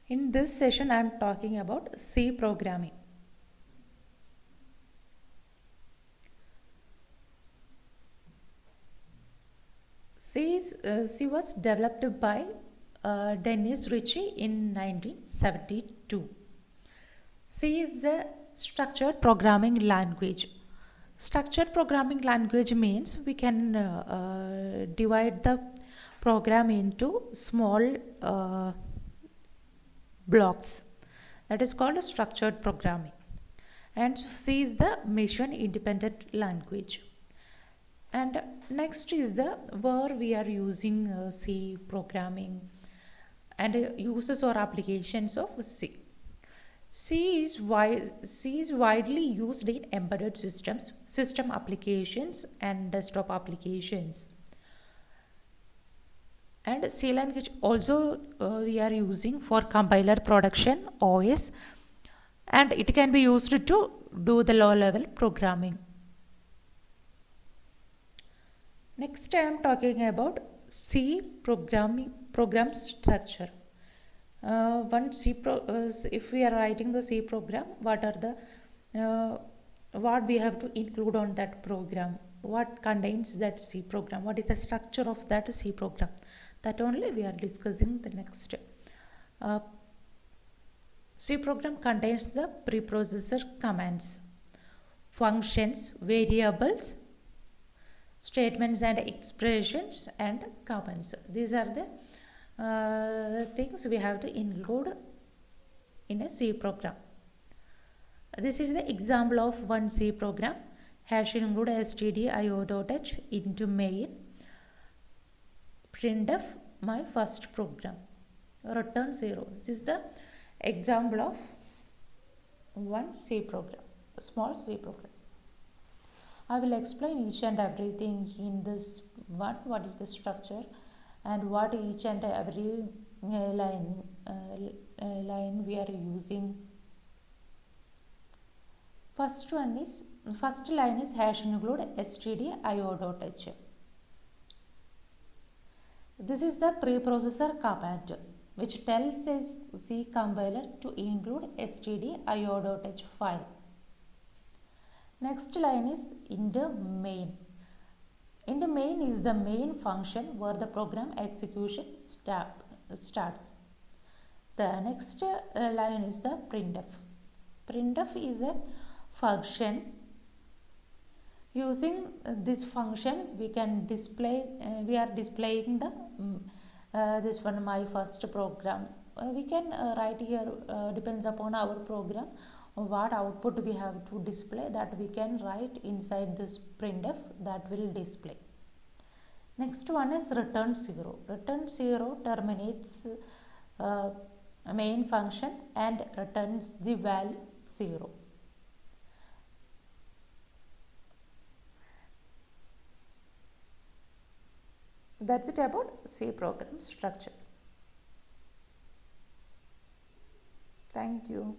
In this session, I am talking about C programming. C was developed by Dennis Ritchie in 1972. C is the structured programming language. Structured programming language means we can divide the program into small blocks. That is called a structured programming. And C is the machine independent language. And next is the where we are using C programming and uses or applications of C. C is widely used in embedded systems, system applications, and desktop applications. And C language also we are using for compiler production OS, and it can be used to do the low level programming. Next I am talking about C program structure. If we are writing the C program, what we have to include on that program, what contains that C program, what is the structure of that C program, that only we are discussing the next. C program contains the preprocessor commands, functions, variables, statements and expressions, and comments. These are the things we have to include in a C program. This is the example of one C program. Hash include stdio.h into main, printf my first program, return 0. This is the example of one C program, a small C program. I will explain each and everything in this one. What is the structure and what each and every line we are using. First line is hash include stdio.h. This is the preprocessor command which tells a C compiler to include stdio.h file. Next line is in the main. In the main is the main function where the program execution starts. The next line is the printf. Printf is a function. Using this function we can display, we are displaying the this one my first program. We can write here, depends upon our program, what output we have to display, that we can write inside this printf, that will display. Next one is return 0. Return 0 terminates main function and returns the value 0. That's it about C program structure. Thank you.